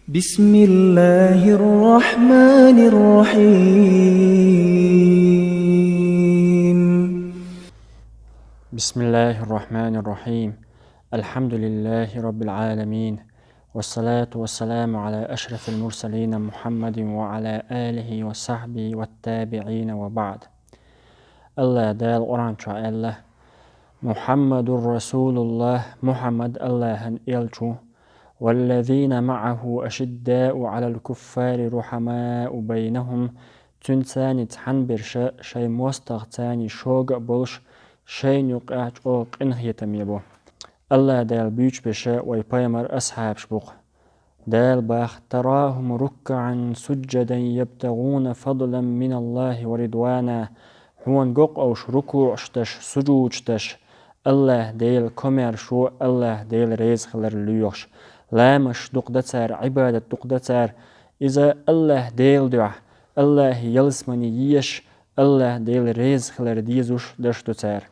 بسم الله الرحمن الرحيم. بسم الله الرحمن الرحيم. الحمد لله رب العالمين، والصلاة والسلام على أشرف المرسلين محمد وعلى آله وصحبه والتابعين وبعد. الله دال قرآن الله محمد رسول الله محمد الله إلشو والذين معه أشداء على الكفار رحماء بينهم تنساني تحنبر شي مستغتاني شوق بولش شي نقاش أوق إنهيتم يبو الله دال بيوش بشا ويبايمر أصحاب شبوق دال باخ تراهم ركعا سجدا يبتغون فضلا من الله ورضوانا هون قوق أوش ركوع شتش سجود شتش الله ديل كومير شو الله ديل ريز خلر ليوش لا مش دقدتار عبادة دقدتار إذا الله ديل دعا الله يلسمني يش الله ديل ريز خلر ديزوش دشتتار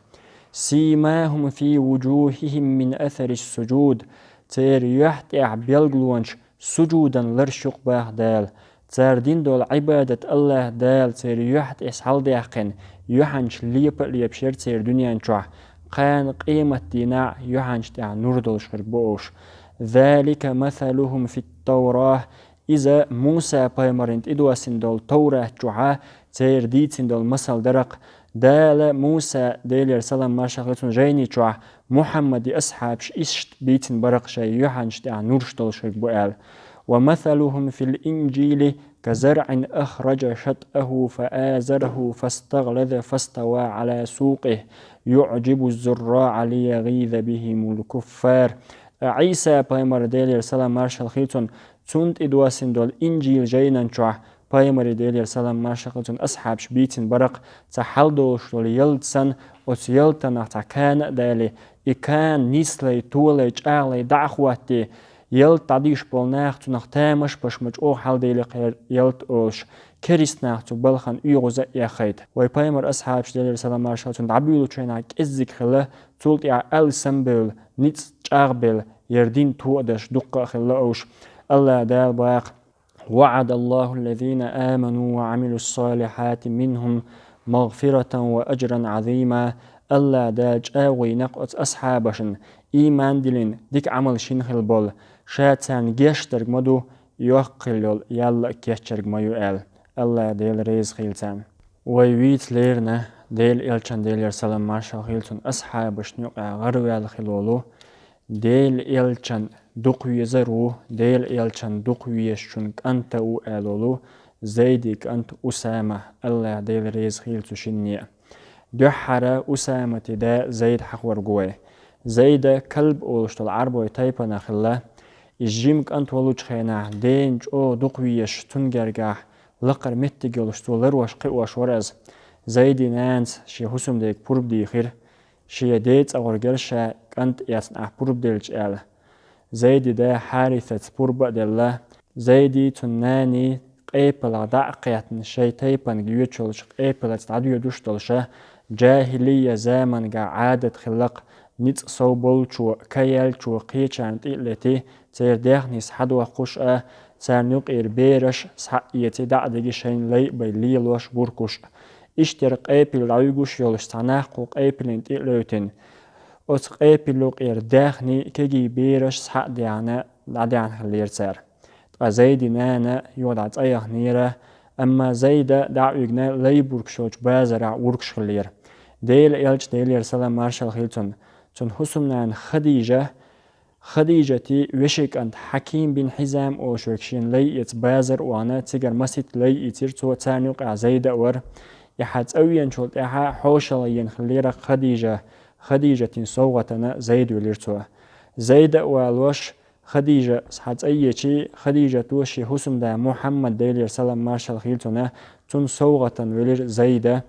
سيماهم في وجوههم من أثر السجود تير يحت بيلغلونش سجودا لرشق باخ دال تير دين دول عبادة الله دال تير يحت إسحال ديقن يحنش ليب شير تير دنيا انشوح قان قيمة دينا يحنش دع نور دول شربوش ذلك مثلهم في التوراة إذا موسى بايمرنت إدواسين دول توراة جوحا تير ديتين دول مسل درق دال موسى ديلير سلام مارشاقلتون جيني جوح محمد أصحابش إشت بيتين برق شي يحنش دع نور دول شربوال ومثلهم في الإنجيل كزرع أخرج شطأه فآزره فاستغلظ فاستوى على سوقه يعجب الزراع ليغيظ بهم الكفار عيسى بايمر ديلير سلام مارشال خيتون تونت إدواسين دول إنجيل جينان جوح بايمر ديلير سلام مارشاقلتون أصحابش بيتين برق تحلدوش دول يلتسن وتيلتن كان دالي إكان نيسلي تولي جعلي دعخواتي يلت تعديش بولناخ تنخ تامش بشمج أو حال ديلي قير يلت أوش كريسناخ تبالخان يغوزا يخيط ويبايمر أصحابش ديلير سلام مارشاقلتون دعبيلو تشيناك إزيك خلا تولت أل سنبيل نيتس جاغبيل يردين تودش دقة خلا أوش الله دال باق وعد الله الذين آمنوا وعملوا الصالحات منهم مغفرة وأجرا عظيما الله داج آوي نقص أصحابشن إيمان دلين ديك عمل شنخل بول شاتسان جيشترق مدو يوقلل يلا كيشترق مايو آل الله ديل ريز خيلتان ويويت ليرنا ديل إلشان ديل يرسلم مارشال خيلتون أصحابش نيوقع غروال خلولو ديل إلشان دقويزرو ديل إلشان دقويشون أنت آلولو زيدك أنت أسامة الله ديل ريز خيلتو شنية دحرة أسامة دا زيد حقور قوي زيد كلب أولشتل عربو تايبا نخلا الجيمك أنت ولوش خينا دينج أو دقويش تنجرقاح لقر متق يولشتو لروش قوش ورز زيدي نانس شي حسم ديك بورب دي خير شي ديت أور قرشا كانت ياسن بورب ديلج آل زيدي دا حارثة بورب ديلا زيدي تناني قيبلا دعقياتن شي تايبان جيوتشولش قيبلا تتعديو دوشتلشا جاهلية زامن قا عادة خلق نيت صوبولشو كيالشو قيشان تيلتي تير ديخنيس حدوى قشأ تير نقير بيرش سحقيتي دعدقي شين لي بيليلوش بوركوش اشتر قيبل عيوغوش يولش تناقو قيبلين تيلوتين أوت قيبلو قير داخني كيجي بيرش سحق ديانا دعديان خلير تير زيدي نانا يودعت أيخ نيرة أما زيدا دعوغنا لي بوركشوش بازرع وركش خلير ديل إلش ديل يرسلم مارشال خيلتون تون حسمنان خديجتي وشك أنت حكيم بن حزام أو شوكشين لي يتبازر وانا تيجر مسيت لي يتير تو تانيق زيدا ور يحات أوين شولت إحا حوشلين خليرة خديجة صوغتنا زيد وليرتوا زيدا والوش خديجة سحات أيشي خديجة توشي حسم دا محمد ديل يرسلم مارشال خيلتونا تون صوغة ولير زيدا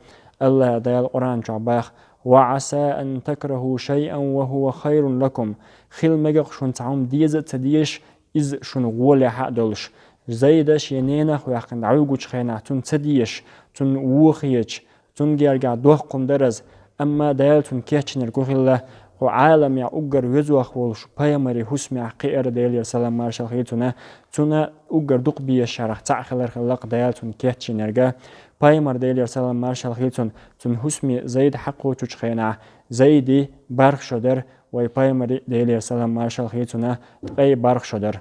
الله ديال قرآن شعباخ وعسى أن تكرهوا شيئا وهو خير لكم خيل مجق شون تعوم ديزة تديش إز شون غولي حق دولش زيدش ينينخ ويحقن عوقوش خينا تون تديش تون ووخيش تون جيرجع دوخ قم درز أما ديال تون كيتشنر كوخيلا هو عالم يا أجر يزوخ والش بايمري حسمي عقير ديل يرسلام مارشال خيتنا تنا أجر دق بي الشرح تعخلر خلق ديالتون كيتش نرجع بايمر ديل يرسلام مارشال خيتون تن حسمي زيد حقه تشخينا زيدي برخ شدر وي بايمر ديل يرسلام مارشال خيتنا أي برخ شدر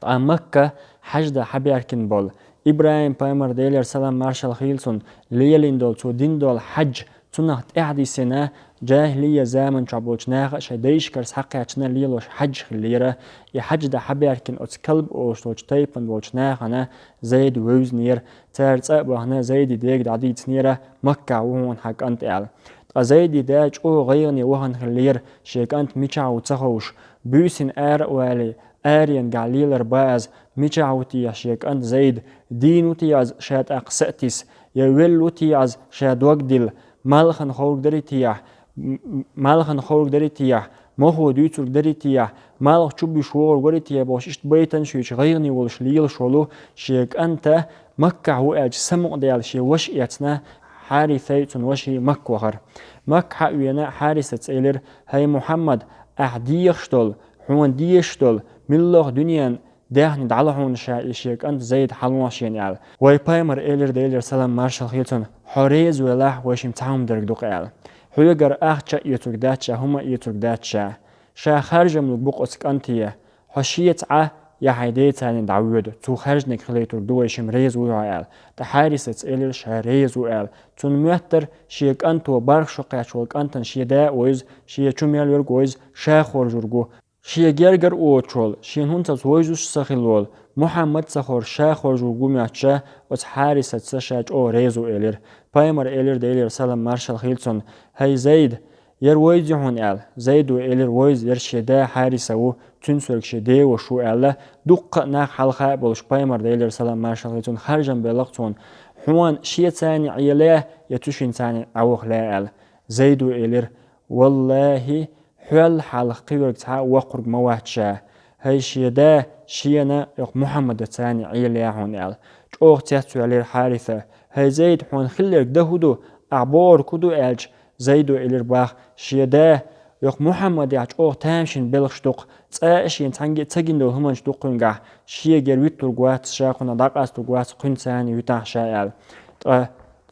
مكة حجد حبيركن بول إبراهيم بايمر ديل يرسلام مارشال خيلسون ليلين دول تو دين دول حج تنهت إعدي سنة جاهلية زمن شعبوش ناغ شديش كرس حقي عشنا ليلوش حج خليرة يحج دا حبيركن أتس كلب أوش توش تايبن بوش ناغنا زيد ووز نير تارتس أبوهنا زيد ديك دعديد نيرة مكة وهون حق أنت إعل زيد داج أو غيرني وهن خلير شيك أنت ميشا وتخوش بيسن والي آريان قاليلر باز ميشاوتي شيك أنت زيد دينوتي از شاد أقسأتيس يولوتي از شاد وقدل مالخن خورق دريتيح مخو ديتور دريتيح مالخ تشوبي شوور وريتيح باش اشت بيتن شويش غيرني ولش ليل شولو شيك أنت مكة هو اج سمع ديال شي وش اعتنا حارثيتون وشي مكوهر مك حقوينا حارثة إلر هاي محمد أحديخشتول حون ديشتول ملوخ دنيان دهن دعلهون شيك أنت زيد حلواشين يال واي بايمر إلر ديلر سلام مارشال خيلتون حريز ولاح وشيم تعام درك دوق يال حيقر أخشى يترك داتشا هما يترك داتشا شا خارج ملوك بوق أسك أنتيه حشيت يا حيدي تاني دعوود تو خرج نكليتور دويشم ريز ويال تحارسة إلر شا ريز ويال تون مهتر شيك أنتو بارخ شقاش ولك أنتن شيدا ويز شيا چوميال ورق ويز شا خور جرگو شيا جرگر اوچول شين هون تزويجوش سخيلول محمد سخور شا خور جرگو مياتشا وز حارسة سشاج او ريز ويلر بايمر إلر ديلر سلام مارشال خيلتون هاي زيد ير ويز يهون ال زيد وإلر ويز ير شدا حارسة و تنسورك شدا وشو ال دق ناق حلقة بولش بايمر ديلر سلام مارشال خيلتون خرجن بلغتون حوان شيا تاني عيلاه يتوشين تاني عوخ لا ال زيد وإلر والله حل حلق قيورك تها وقرق مواتشا هاي شيدا شينا يق محمد تاني عيلاه هون ال جوغ تياتو علير حارثة هاي زيد حوان خليرك دهودو أعبار كدو ألج زيدو إلير باخ شيدا يق محمد يعج أوه تامشين بلغش دوق تساشين تاقين دو همانش دوقين قاح شيا جرويت ترقوات شاقونا داقاس ترقوات قين تاني يتاح شايال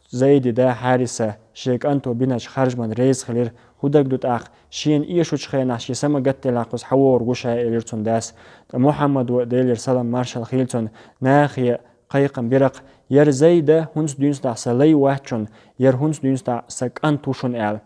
زيد دا حارسة شيك أنتو بيناش خارج من ريز خلير هودك دوت أخ شين إيشو تشخينا شي سما قتل لاقوس حوار قوشا إليرتون داس محمد وديلير سلام مارشال خيلتون ناخي قيقا برق ير زيدا هونس دينس دا سلي واحشون ير هونس دينس دا سك أنتوشون إل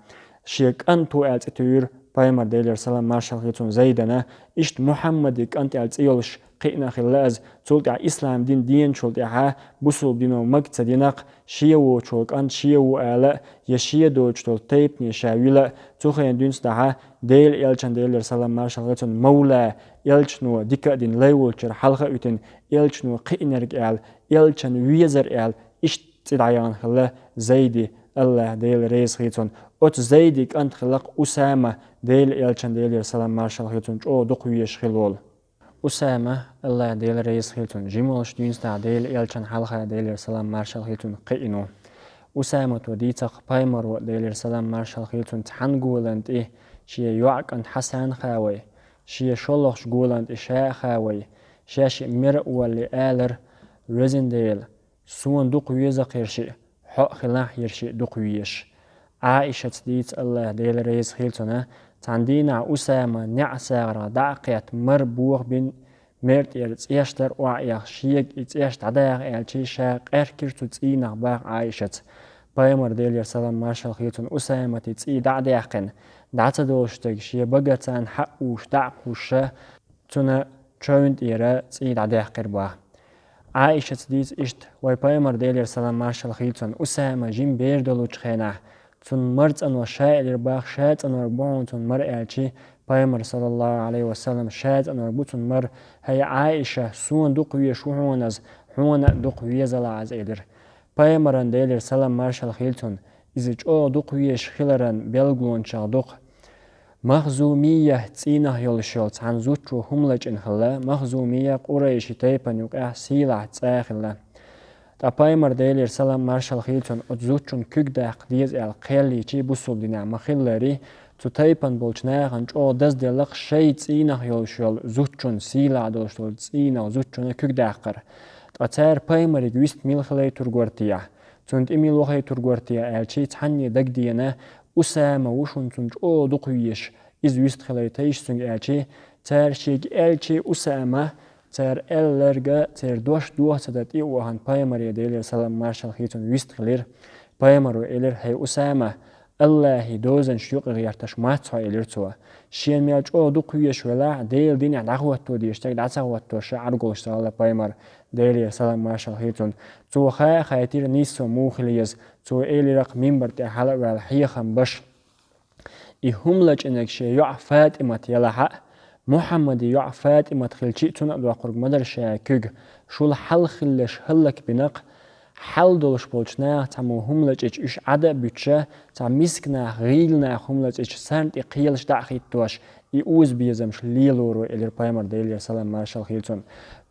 شيك أنتو إل تتوير بايمر ديلير سلام مارشال خيلتون زيدنا إشت محمد يك أنت إل تيولش قينا خلاز تولت إسلام دين شولت ها بوسول دينو مقت دينق شيو شولك أنت شيو آلا يشيا دوش تول تيبني شاويلا توخين دينس دا ديل إلشان ديلير سلام مارشال خيلتون مولا إلشنو ديكا دين ليولشر حلقة يتن إلشنو قينرق إل إلشان ويزر إل إشت تدعيان خلا زيدي الله ديل ريز خيتون أوت زيدك أنت خلق أسامة ديل إلشان ديلير سلام مارشال خيتون جو دقويش خلول أسامة الله ديل ريز خيتون جيمولش دينستا ديل إلشان حلقة ديلير سلام مارشال خيتون قينو أسامة وديتق بايمر وديلير سلام مارشال خيتون تحنقولند إيه شيا يوعك أنت حسان خاوي شيا شلوخش قولند إشاء خاوي شاشي مرء واللي آلر رزن ديل سون دقويزة قيرشي حق خلاح يرشي دقويش عائشة ديت الله ديل ريز خيلتنا تاندينا أسامة نعسارة دعقيت مربوغ بين مرت إرتس إيشتر وعيخ شيك إتيشت عدايق إلشي شاق إركرتو تسينا باق عائشة بايمر ديل سلام مارشال خيلتون أسامة تسي دعداقن دعتا دوشتك شي بقتان حقوش دعقوش تنا تشوينت إيرا تسي دعداقر باق عائشة ديت إشت واي بايمر ديلير سلام مارشال خيلتون أسامة جيم بيردلو تخينا تون مرت أنو شائر باخ شات أنو ربون تون مر إلشي بايمر صلى الله عليه وسلم شات أنو ربوتون مر هي عائشة سون دقوية شو هونز هون دقوية زلاعز إلر بايمران ديلير سلام مارشال خيلتون إذا جو دقوية شخيلران بلغلون شاقدق مخزومية تسينه يلشيلت عن زوتشو هملج انخلا مخزومية قريشي تيبان يوقع سيلع تساخلا تا بايمر ديلير سلام مارشال خيلتون اتزوتشون كيك داق ديز القيلي چي بوصول دينا مخيلاري تايبان بولشناغن جو دز دلق شي تسينه يولشول زوتشون سيلا دولشول تسينه زوتشون كوك داقر تاتار بايمري جويست ميلخلي تورغورتيا تونت إميلوخي تورغورتيا الشي تحني دق دينا أسامة وشون تونج أو دقويش إز ويست خلي تيش تونج الشي تار شيج الشي أسامة تار لرجا تار دوش سدات إيوهان بايمري ديلير سلام مارشال خيتون ويست خلير بايمرو إلير هي أسامة الله دوزن شيوق غيرتش ماتسو إلير توا شين ميلج أو دقويش ولا ديل ديني دعوتو ديشتاق دعوتو شعر قوش سالا بايمر ديلير سلام مارشال خيتون تو خايتير نيسو موخليز تو إليرق منبر تحلق والحيخم بش إهملج إنك شي يع فاطمة يلحق محمد يع فاطمة خلشي تون الوقرق مدر شاكوغ شول حل خلش هلك بنق حل دولش بولشنا تامو هملج إش عدا بيتشا تام مسكنا غيلنا هملج إش سانت إقيلش داخيت توش إيوز بيزمش ليلورو إلير بايمر ديلير سلام مارشال خيلتون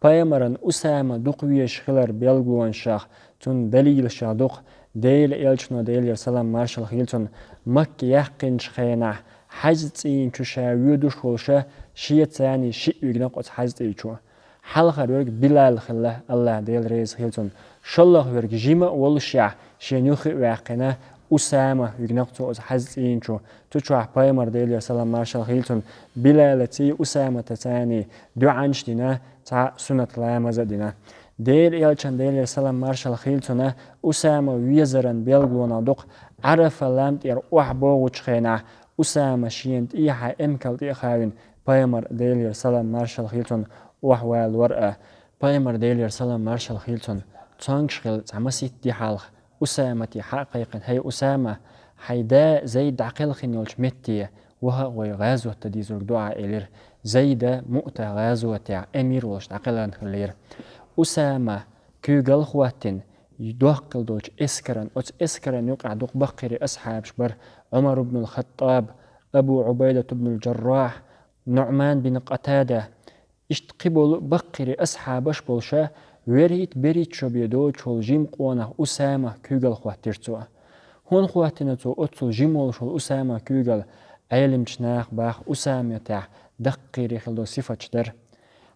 بايمرن أسامة دوقويش خلر بيلغوان شاخ تون دليل شادوق ديل إلشنو ديلير سلام مارشال خيلتون مك يحقنش خينا حجتين تشا ويدوش ولشا شيت ثاني شيء يجنق حجتين شو حلقة ورق بلال خلا الله ديل ريز خيلتون شلخ ورق جيمة ولشا شينيوخ واقنا أسامة يجنق تو حجتين شو تشوح بايمر ديلير سلام مارشال خيلتون بلالتي أسامة تاني دعنش دينا تا سنة لامزة دينا ديل إلشان ديلير سلام مارشال خيلتون أسامة ويزرن بيلغونا دوق عرف لامت ير أحبوغوش خينا أسامة شينت إيحا إمكالت إيخاوين بايمر ديلير سلام مارشال خيلتون وحوال ورقة بايمر ديلير سلام مارشال خيلتون تانكشغل تعمسيت دي حالخ أسامة حقيقا هي أسامة حيدا زيد عقل خنيولش متية وهو غازوة تديزور دعاء إلير زيدا مؤتا غازوة تاع أمير ولش عقلان خلير أسامة كيوغل خواتين يدوقل دوش إسكرن إسكرن يقع دوق بقري أصحاب شبر عمر بن الخطاب أبو عبيدة بن الجراح نعمان بن قتادة اشتقبل بقري أصحاب شبولشا وريت بريت شبيدو شول جيم قوانا أسامة كيوغل خواتيرتوا هون خواتينتو أتسو جيمول شول أسامة كيوغل عيلم شناخ باخ أسامة تاع دقيري خلدو صفة شدر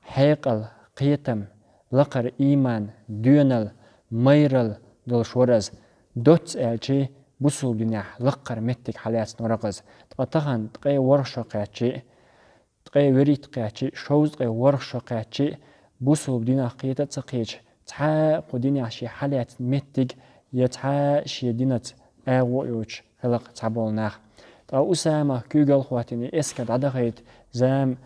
حيقل قيتم لقر إيمان ديونل ميرل دول شورز دوتس الشي بوسول دنيا لقر متك حالات نورقز تقطعن تقي ورشة قاتشي تقي وريت قاتشي شوز تقي ورشة قاتشي بوسول دنيا قيتة تقيش تحا قدنيا شي حالات متك يتحا شي دينة اغو يوش خلق تعبولناخ تا أسامة كيوغل خواتيني اسكد عدغيت زام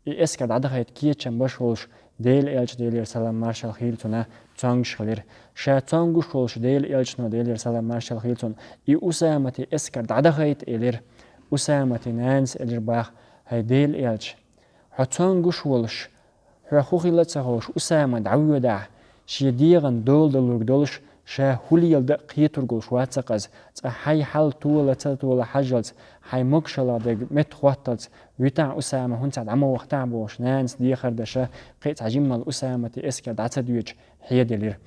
اسكد عدغيت كيتشن بشولش ديل إلش ديلير سلام مارشال خيلتون تانغش خلير شا تانغش ولش ديل إلشنو ديلير سلام مارشال خيلتون إي أسامة اسكد عدغيت إلير أسامة نانس إلير باخ هاي ديل إلش حتانغش ولش حخوخي لتسخوش أسامة دعوية دع شي ديغن دول دلوك دولش شا هوليل دا قيترغوش واتسقز حي حال طولة تطولة حجلت حي مكشلة دا متخواتت ويتع أسامة هنسعد عمو وقتع بوش نانس ديخر دا شا قيت عجمال أسامة اسكر دعتا دويج حيا ديلير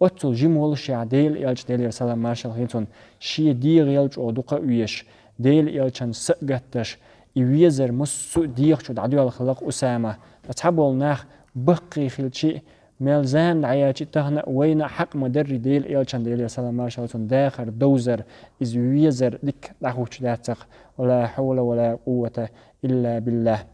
أتول جيمول شا ديل إلش ديلير سلام مارشال خيلتون شي ديغ يلج أو دوقا ويش ديل إلشان سقتش إيويزر مسو ديغ شو دعدو الخلق أسامة تتحبول ناخ بقي خيلشي ملزان عياتي تهنا وين حق مدري ديل إلشان ديل سلام مارشالتون داخر دوزر إز ويزر ديك دعوش داتق ولا حول ولا قوة إلا بالله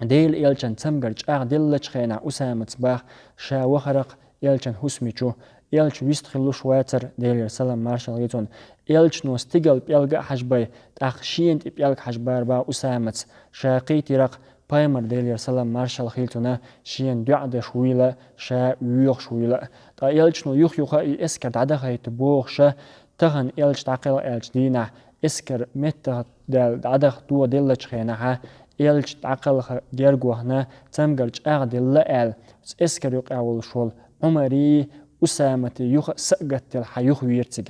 ديل إلشان تمغرج ديل خينا أسامة باخ شا وخرق إلشان حسميشو إلش ويستخلو شواتر ديل سلام مارشالتون إلش نوستيقل بيلغا حجباي تاخشينت بيلغ حجبار با أسامة شاقيتي رق بايمر ديلير سلام مارشال خيلتونا شين دعدة شويلة شا ويوخ شويلة تا إلش نو يوخا إسكر دعدة خيت بوخ شا تغن إلش تعقل إلش دينا إسكر متى دعدة دو ديلش خيناها إلش تعقل ديرغوهنا تمغرج ديلا إل إسكر يوق أول شول عمري أسامة يوخ سقت الحيوخ ويرتج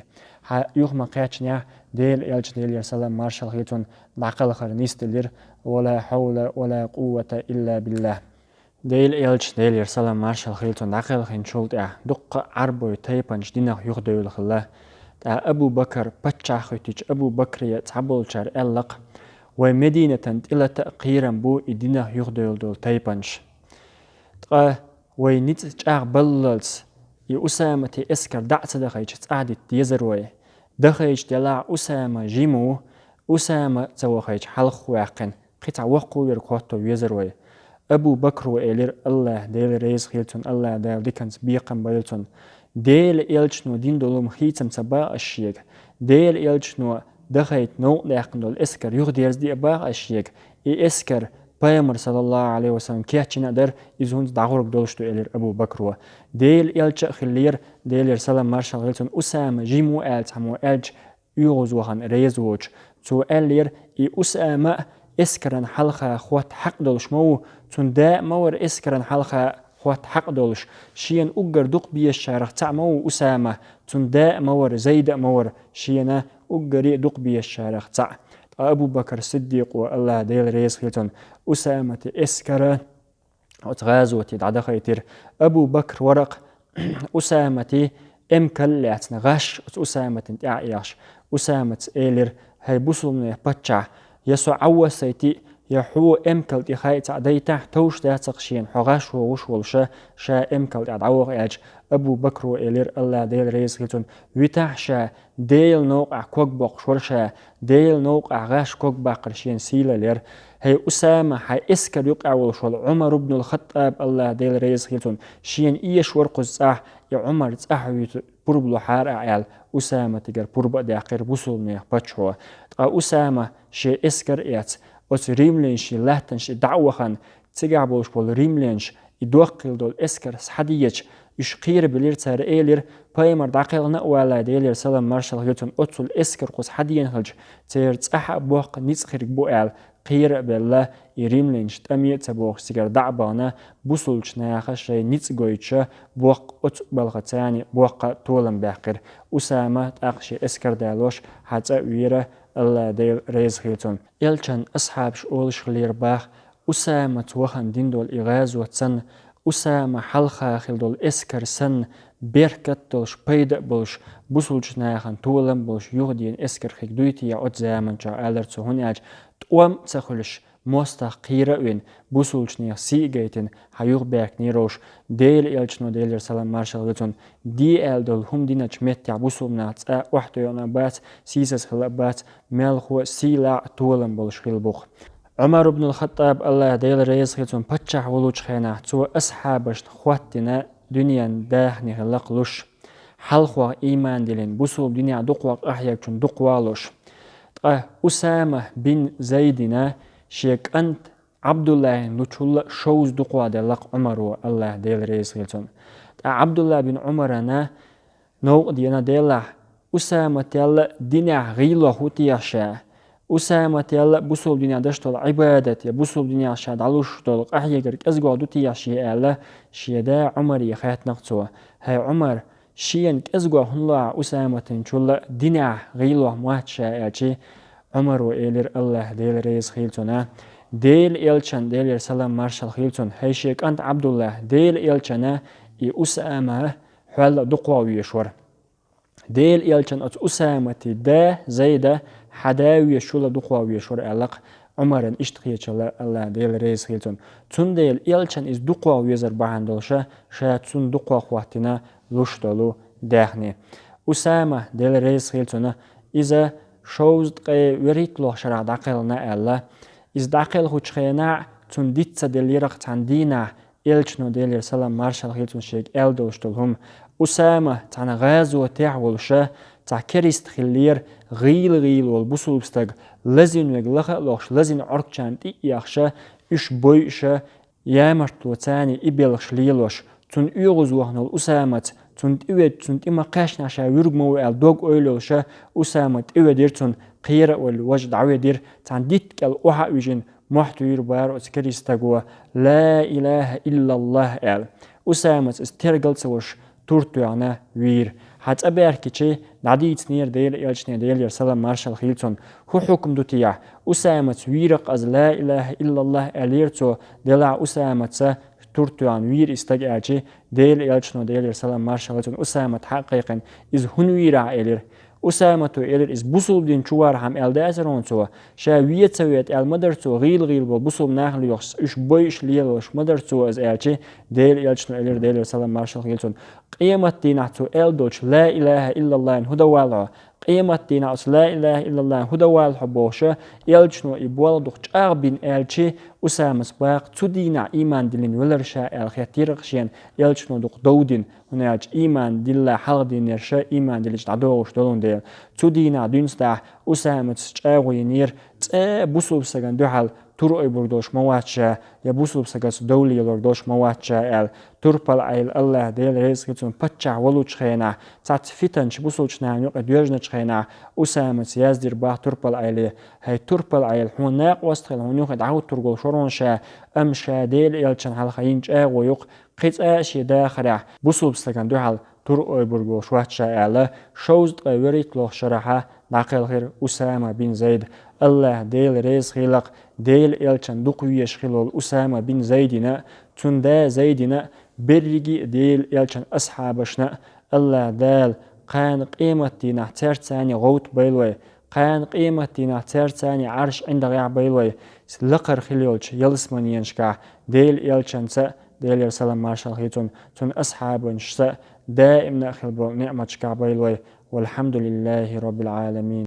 يوخ مقاتشنيا ديل إلش ديلير سلام مارشال خيلتون دعقل خرنيستلير ولا حول ولا قوة إلا بالله ديل إلش ديلير سلام مارشال خيلتون دعقل خين شولت دق عربو تايبانش دينا يوخ ديول خلا أبو بكر بتشا خيتيج أبو بكر يتعبول شار ألق ومدينة إلى تأقيرا بو إدينا يغدول دول تايبانش وينيت بللز أسامة إسكر دعت دخيج تعدي تيزروي دخيج دلا أسامة جيمو أسامة توخيج حلق واقن قطع وقو يركوتو يزروي أبو بكر وإلير الله ديل ريز خيلتون الله ديل ديكنس بيقن بيلتون ديل إلجنو دين دولوم خيتم سبا الشيك ديل إلجنو دخيت نو داقن دول إسكر يغديرز دي أبا الشيك إسكر Peygamber sallallahu aleyhi ve sellem kiyachina der izun dağuruk doluştu elir Abu Bakr del elçe xillir delir salam marshal hilton Usama jimu eltamu elç yuğuzuhan rezuç so elir Usama iskran halqa xwat haq doluşmu tun da mawr iskran halqa xwat haq doluş şiyen ugar duq biye şaraq ta'mu Usama tun da mawr zayd mawr şiyena ugari duq biye şaraq ta' أبو بكر الصديق والله ديل ريس خيتون أسامة إسكرة وتغازوتي دعدا خيتير أبو بكر ورق أسامة إمكال لعتنا غاش أسامة تعياش أسامة إيلر هاي بوصلنا باتشع يسو عوسيتي يحو إمكال تخاي تعديتا توش دا تقشين حغاش ووش والشا شا إمكال تعدعوغ إعج أبو بكر وإلير الله ديل ريس خيتون ويتاح شا ديل نوقع كوك بوق شورشا ديل نوقع غاش كوك باقرشين سيلا لير هاي أسامة هاي إسكر يقع والشوال عمر بن الخطاب الله ديل ريس خيتون شين إيش ورقز يا عمر تساح بربلو حار أعيال أسامة تقر بربا داقير بوصلني باتشوا أسامة شي إسكر إيات أس ريملينش لاتنش دعوخان تجعبوش بول ريملينش يدوقل دول إسكر سحديج يشقير بلير تار إيلير بايمر داقيل نقوالا ديلير سلام مارشال هيلتون أتول إسكر قوس حديين هلج تير تساح بوق نيسخيرك بوئال قير بالله يريملينش تأمية تبوق سيجر دعبانا بوصلش ناخش شي نيتسغويتش بوق أت بلغتاني بوق طولن باقر أسامة تأخشي إسكر دالوش حتى ويرة الله ديل ريز خيلتون يلچن أصحاب شؤولش خلير باخ أسامة توخن دين دول إغاز واتسن أسامة حلقة خيل دول إسكر سن بيركت دولش بيدا بولش بوصلش ناخن طولن بولش يغدين إسكر خيك دويتي يا أتزامن جا آلر تسهوني توام تخلش مستقيرة وين بوصلش نيا سيجيتن هيوغ باك نيروش ديل إلشنو ديلر سلام مارشال غتون دي إل دول هم دينا جمت يعبوصل نات وحدو يونا بات سيسس خلابات مالخو سيلا طولن بولش خيلبوخ عمر بن الخطاب الله ديل ريز غتون باتشح ولوش خينا تو أصحابش خواتنا دنيا داخني خلقلوش حلقوا إيمان ديلين بوصل دنيا دقواق أحياك چون دقوالوش أسامة بن زيدنا شيك أنت عبد الله نوتشول شوز دقوا دلق عمر الله ديل ريس غيلتون عبد الله بن عمرنا نو دينا ديلا أسامة تيال دينا غيلو هوتياشا أسامة تيال بوصل دنيا دشتول عبادة بوصل دنيا شاد علوش دول أحيقرك أزقوا دوتياشي ألا شيدا عمر يخيط نقصوا هاي عمر شيئا كأزقوا هنلا أسامة تنشول دينا غيلو مواتشا أجي عمر وإيلر الله ديل ريز خيلتونا ديل إلشان ديل سلام مارشال خيلتون هاي شيك أنت عبد الله ديل إلشانا أسامة حوال دقوا ويشور ديل إلشان أسامة دا زيدا حداوي شول دقوا ويشور ألق عمرن اشتقيت الله ديل ريز خيلتون تون ديل إلشان إز دقوا ويزر باهن دولشا شايد تون دقوا خواتنا لوش دولو داخني أسامة ديل ريز خيلتونا إذا شوز دقي وريت لوح شرع داقلنا ألا إز داقل خوشخينا تون ديتسا ديليرق تاندينا إلشنو ديلير سلام مارشال خيلتون شيك ألدوشتلهم أسامة تانا غازو تاعولشا تا كريست خلير غيل والبوصل بستاق لازين ويقلق لوش لازين عرقشان تي يخشا إش بويشا يامرتو تاني إبيلخش ليلوش تون يغزوهن الأسامة تون تيويد تون تيما قاشنا شا يرغمو الدوغ أولوشا أسامة تيويدير تون قيرة والوجد عويدير تان ديتك الأوحا ويجين محتو يربار وتكريستاقوا لا إله إلا الله أسامة استرقل سوش تورتو يانا وير حتى أباركي نعديت نير ديل إلشني ديل يرسلم مارشال خيلتون هو حكم دوتيا أسامة ويرق أز لا إله إلا الله أليرتو ديلا أسامة تورتوان وير استجاجي ديل إلشنو ديل يرسلم مارشال خيلتون أسامة حقيقا إز هنويرا إلير أسامة إلر إس بوصل دين شوار هم إلدازرون سوا شا ويت سويت مدر سوا غيل بوصل ناخل يوخس إش بويش ليل وش مدر سوا إز إلشي ديل إلشنو إلر ديل سلام مارشال غيلسون قيمة ديناتو إلدوش لا إله إلا الله هدى والله قيمة ديناتو لا إله إلا الله هدى والله بوشا إلشنو إبوال دوخ أغبين إلشي أسامة سباق تدينا إيمان دلين ولرشا الخياتير غشين إلشنو دوخ دودين هناك إيمان دل حلق دين يرشا إيمان دلش تعدوش دولون ديل تدينا دينستاح أسامة تشاغوي نير بوصل بسجن دوحل تور بردوش مواتشا يا بوصل بسجس دولي بردوش مواتشا توربال عيل الله ديل رزق تون بتشع ولوش خينا تعت فتنش بوصلش نعنيق ديرجنش خينا أسامة يازدير باه توربال عيل هاي توربال عيل هناك وستخل هنيوخ دعوت ترقل شرونشا أمشا ديل يلشن حلقين ويق قيت أشي داخرع بوصل بسجن دوحل تور برجوش واتشا ألا شوز وريت لو شرحة ناقل غير أسامة بن زيد الله ديل ريز خلق ديل إلشان دقويش خلال أسامة بن زيدنا تندا زيدنا بريجي ديل إلشان أصحابشنا الله دال قان قيمتنا ترتاني غوت بيلوي قان قيمتنا ترتاني عرش عند غيع بيلوي لقر خليولش يلسمانينشكا ديل إلشان ديل يرسلم مارشال خيتون تن أصحابنش دائما أخلبو نعمة شكا بيلوي والحمد لله رب العالمين.